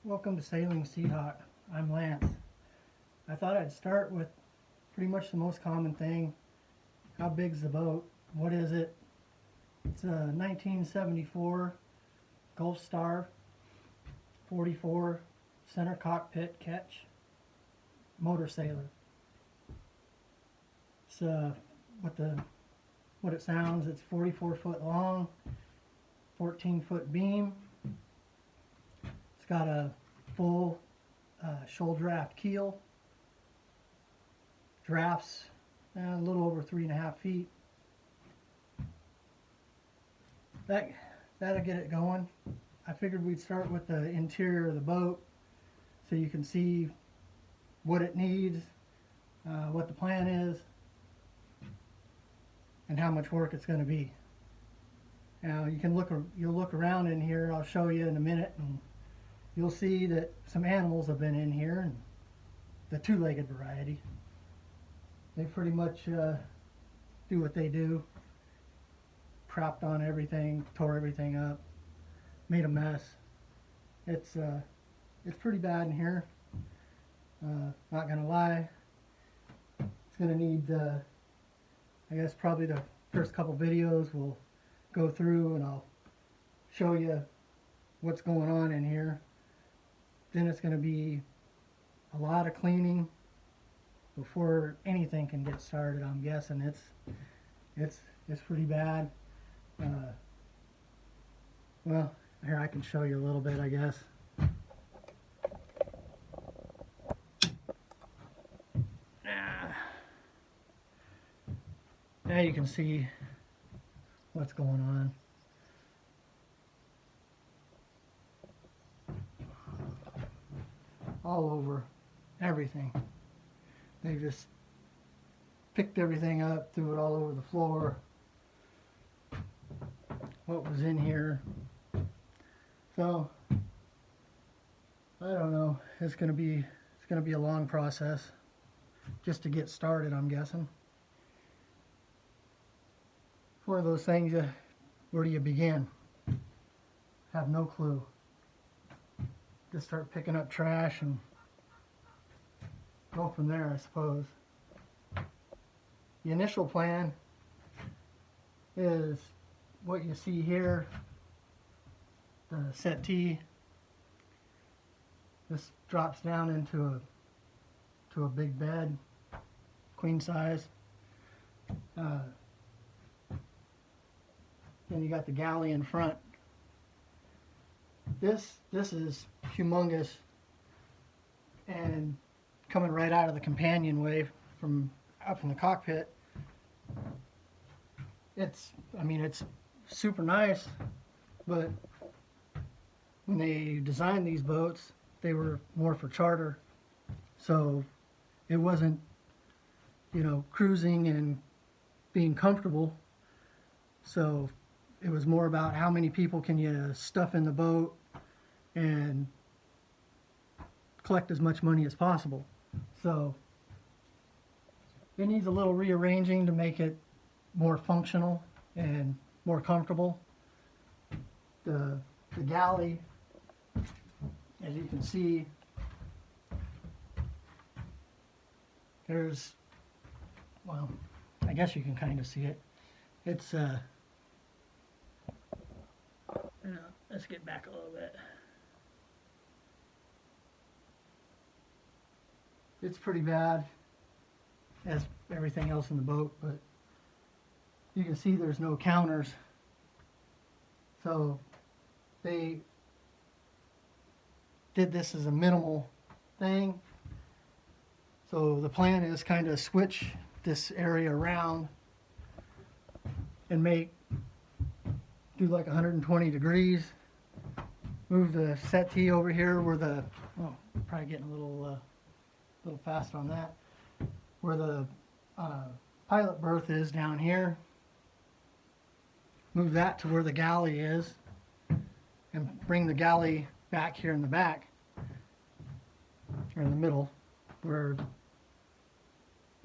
Welcome to Sailingseahawk. I'm Lance. I thought I'd start with pretty much the most common thing. How big's the boat? What is it? It's a 1974 Gulf Star 44 center cockpit ketch motor sailor. It's what it sounds. It's 44 foot long, 14-foot beam. It's got a full shoal draft keel. Drafts a little over 3.5 feet. That'll get it going. I figured we'd start with the interior of the boat so you can see what it needs, what the plan is, and how much work it's going to be. Now you'll look around in here. I'll show you in a minute, and you'll see that some animals have been in here, and the two-legged variety. They pretty much do what they do. Propped on everything, tore everything up, made a mess. It's pretty bad in here. Not gonna lie. It's gonna need, I guess probably the first couple videos we'll go through and I'll show you what's going on in here. Then it's gonna be a lot of cleaning before anything can get started. I'm guessing it's pretty bad. Well, here I can show you a little bit, I guess. Now you can see what's going on. All over everything. They just picked everything up, threw it all over the floor. What was in here. So I don't know. It's gonna be a long process just to get started, I'm guessing. It's one of those things, where do you begin? Have no clue. Just start picking up trash and go from there, I suppose. The initial plan is what you see here, the settee. This drops down into a big bed, queen size. Then you got the galley in front. This is humongous, and coming right out of the companionway from up in the cockpit. It's super nice, but when they designed these boats, they were more for charter, so it wasn't, cruising and being comfortable. So it was more about how many people can you stuff in the boat and collect as much money as possible. So it needs a little rearranging to make it more functional and more comfortable. The galley, as you can see, there's, well, I guess you can kind of see it. It's let's get back a little bit. It's pretty bad, as everything else in the boat, but you can see there's no counters. So they did this as a minimal thing. So the plan is kind of switch this area around and do like 120 degrees. Move the settee over here where probably getting a little fast on that, where the pilot berth is down here. Move that to where the galley is and bring the galley back here in the back, or in the middle, where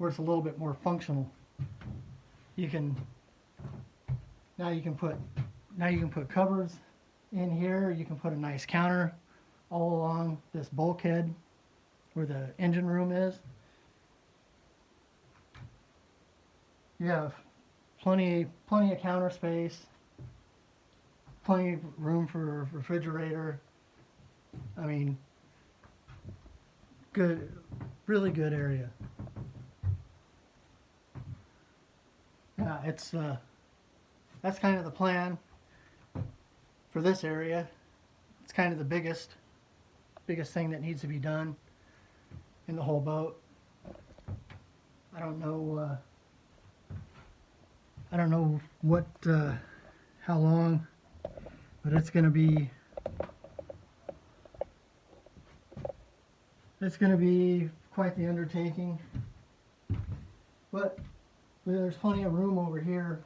it's a little bit more functional. Now you can put covers in here. You can put a nice counter all along this bulkhead where the engine room is. You have plenty of counter space, plenty of room for refrigerator. I mean, good, really good area. Yeah, it's that's kind of the plan for this area. It's kind of the biggest thing that needs to be done in the whole boat. I don't know what how long, but it's going to be quite the undertaking. But there's plenty of room over here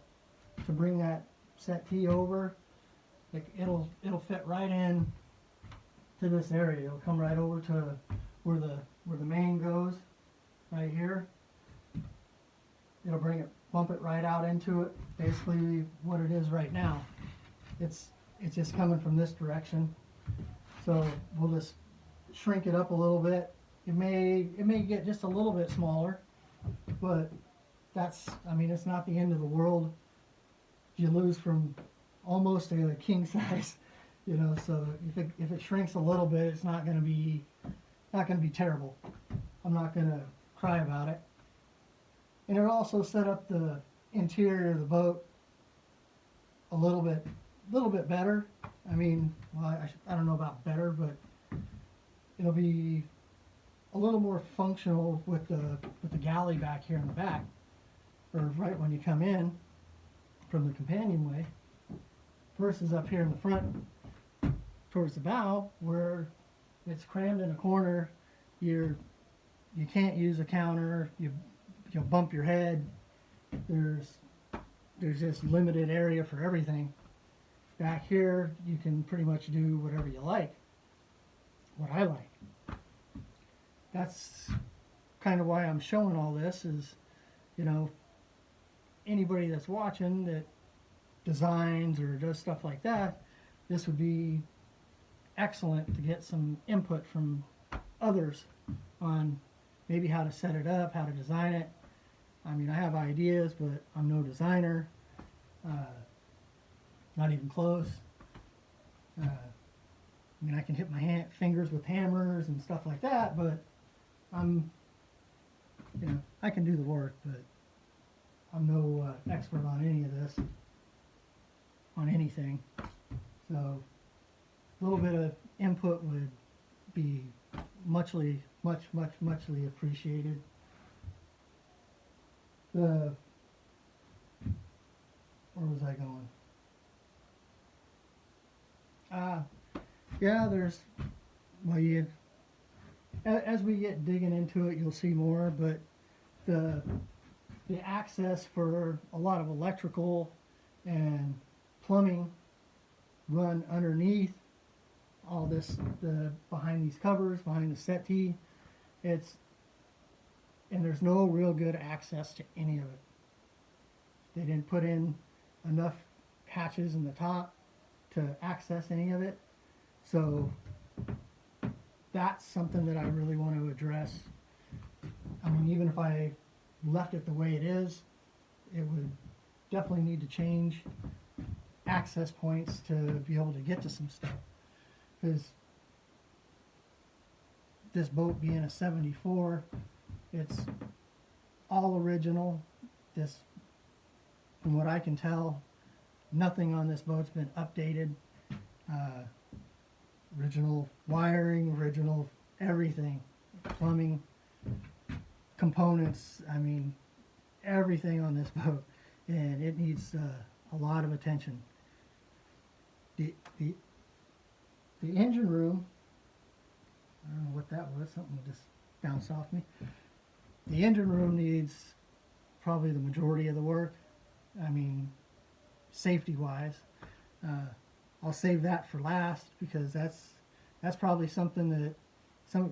to bring that settee over. Like it'll fit right in to this area. It'll come right over to where the main goes, right here. It'll bump it right out into it. Basically, what it is right now. It's just coming from this direction. So we'll just shrink it up a little bit. It may get just a little bit smaller, but I mean, it's not the end of the world. You lose from almost a king size, you know. So if it shrinks a little bit, it's not going to be terrible. I'm not going to cry about it. And it'll also set up the interior of the boat a little bit better. I mean, well, I don't know about better, but it'll be a little more functional with the galley back here in the back, or right when you come in from the companionway, versus up here in the front towards the bow where it's crammed in a corner. You can't use a counter. You'll bump your head. There's just limited area for everything. Back here, you can pretty much do whatever you like. What I like. That's kind of why I'm showing all this is, you know, anybody that's watching that designs or does stuff like that, this would be excellent to get some input from others on maybe how to set it up, how to design it. I mean, I have ideas, but I'm no designer. Not even close. I mean, I can hit my fingers with hammers and stuff like that, but I can do the work, but I'm no expert on any of this, on anything. So a little bit of input would be muchly appreciated. Where was I going? Yeah, as we get digging into it, you'll see more, but the access for a lot of electrical and plumbing run underneath all this, behind these covers, behind the settee. And there's no real good access to any of it. They didn't put in enough hatches in the top to access any of it. So that's something that I really want to address. I mean, even if I left it the way it is, it would definitely need to change access points to be able to get to some stuff. Because this boat being a 74, it's all original. From what I can tell, nothing on this boat's been updated. Original wiring, original everything, plumbing, components. I mean, everything on this boat, and it needs a lot of attention. The engine room, I don't know what that was. Something just bounced off me. The engine room needs probably the majority of the work. I mean, safety-wise. I'll save that for last, because that's probably something that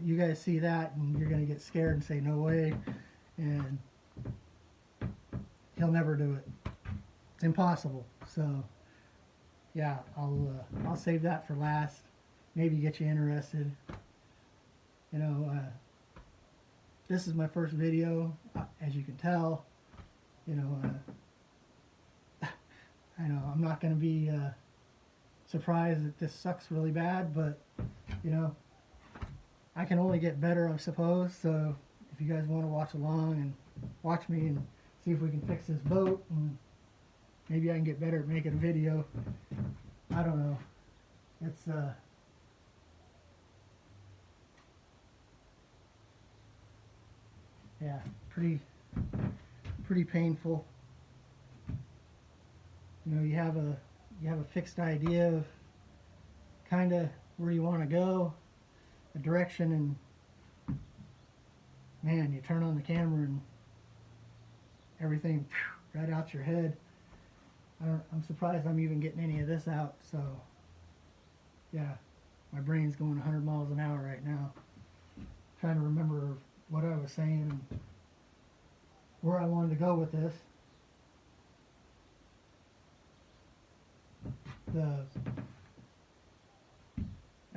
you guys see that and you're going to get scared and say no way, and he'll never do it. It's impossible. So yeah, I'll save that for last. maybe get you interested. You know, this is my first video, as you can tell. You know, I know I'm not going to be surprised that this sucks really bad, but you know, I can only get better, I suppose. So if you guys want to watch along and watch me and see if we can fix this boat, and maybe I can get better at making a video. I don't know. It's yeah, pretty painful. You know, you have a fixed idea of kind of where you want to go, a direction, and man, you turn on the camera and everything right out your head. I'm surprised I'm even getting any of this out. So yeah, my brain's going 100 miles an hour right now, trying to remember what I was saying and where I wanted to go with this.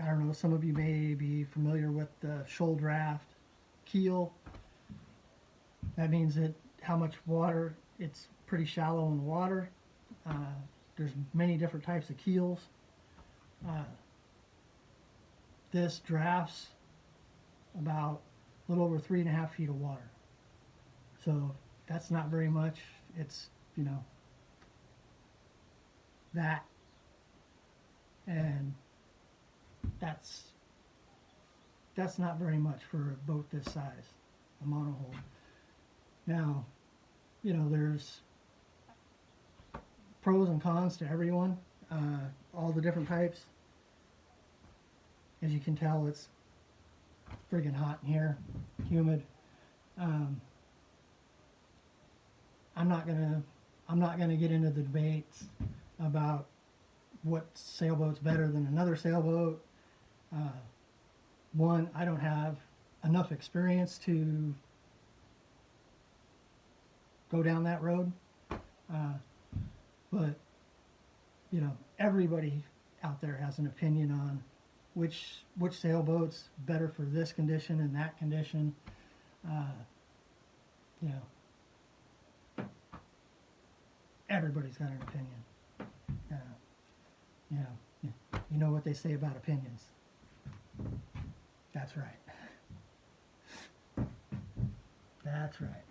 I don't know, some of you may be familiar with the shoal draft keel. That means that how much water, it's pretty shallow in the water. There's many different types of keels. This drafts about a little over 3.5 feet of water. So that's not very much. It's, you know, that, and that's not very much for a boat this size, a monohull. Now, you know, there's pros and cons to everyone, all the different types. As you can tell, it's friggin' hot in here, humid. I'm not gonna get into the debates about what sailboat's better than another sailboat. One, I don't have enough experience to go down that road. But you know, everybody out there has an opinion on which sailboat's better for this condition and that condition. You know, everybody's got an opinion. You know what they say about opinions. That's right. That's right.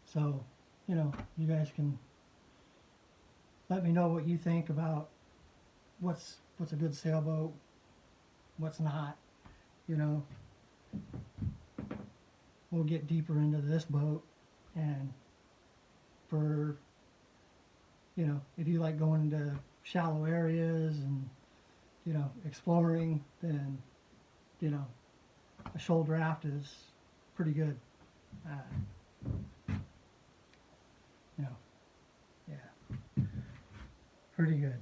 So, you know, you guys can let me know what you think about what's a good sailboat, what's not. You know, we'll get deeper into this boat, and for, you know, if you like going into shallow areas and, you know, exploring, then, you know, a shoal draft is pretty good. You know, yeah, pretty good.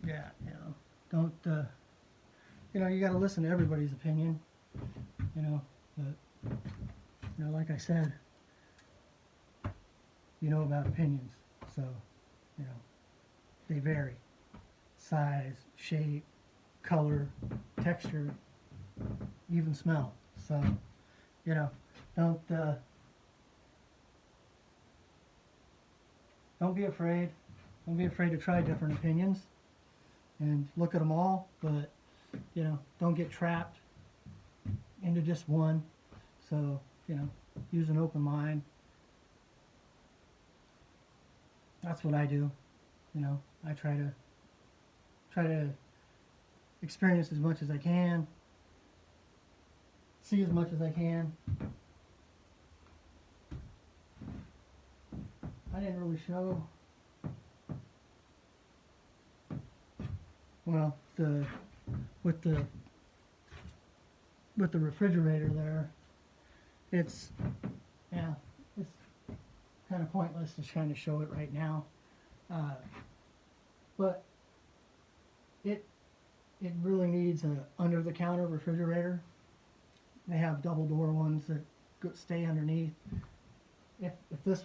Yeah, you know, don't, you know, you got to listen to everybody's opinion, you know, but, you know, like I said, you know about opinions, so, you know, they vary. Size, shape, color, texture, even smell. So, you know, don't be afraid. Don't be afraid to try different opinions and look at them all, but, you know, don't get trapped into just one. So, you know, use an open mind. That's what I do. You know, I try to experience as much as I can, see as much as I can. I didn't really show, well, with the refrigerator there, it's, yeah, it's kind of pointless to try to show it right now, but it really needs a under the counter refrigerator. They have double door ones that stay underneath. If this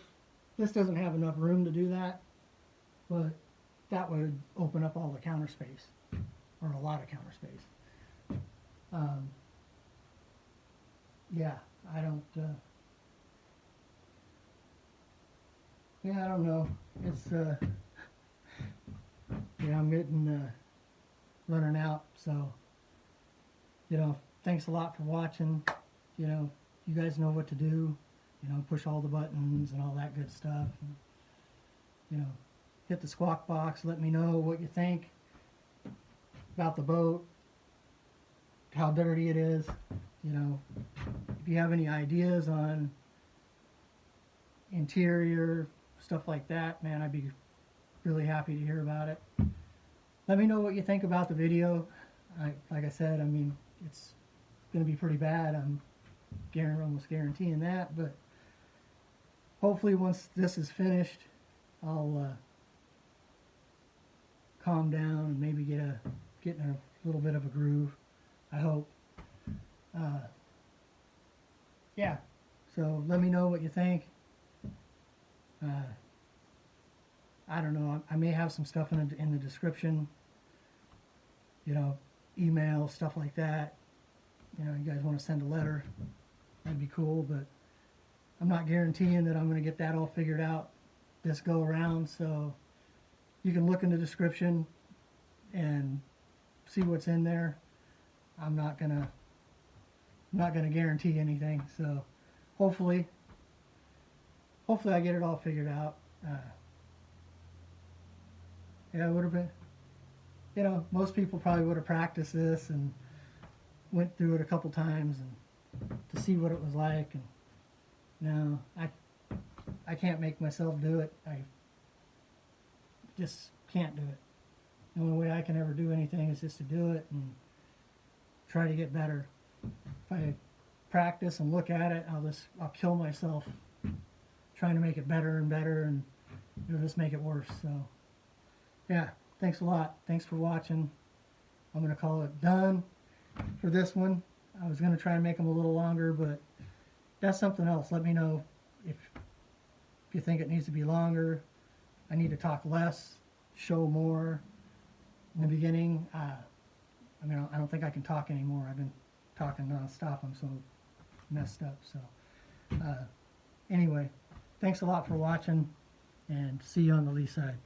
doesn't have enough room to do that, but that would open up all the counter space, or a lot of counter space. Yeah, I don't. Yeah, I don't know. It's yeah, I'm getting running out. So, thanks a lot for watching. You guys know what to do. Push all the buttons and all that good stuff. And, hit the squawk box. Let me know what you think about the boat, how dirty it is. If you have any ideas on interior stuff like that, man, I'd be really happy to hear about it. Let me know what you think about the video. Like I said, I mean, it's going to be pretty bad. I'm almost guaranteeing that, but hopefully once this is finished, I'll calm down and maybe get in a little bit of a groove, I hope. Yeah, so let me know what you think. I don't know, I may have some stuff in the description, email, stuff like that. You guys want to send a letter, that'd be cool, but I'm not guaranteeing that I'm going to get that all figured out this go around. So you can look in the description and see what's in there. I'm not gonna guarantee anything. So hopefully I get it all figured out. Yeah, it would have been, most people probably would have practiced this and went through it a couple times and to see what it was like. And no, I can't make myself do it. I just can't do it. The only way I can ever do anything is just to do it and try to get better. If I practice and look at it, I'll kill myself trying to make it better and better, and it'll just make it worse. So yeah, thanks a lot. Thanks for watching. I'm going to call it done for this one. I was going to try and make them a little longer, but that's something else. Let me know if you think it needs to be longer. I need to talk less, show more. In the beginning, I don't think I can talk anymore. I've been talking non-stop. I'm so messed up. So anyway, thanks a lot for watching, and see you on the lee side.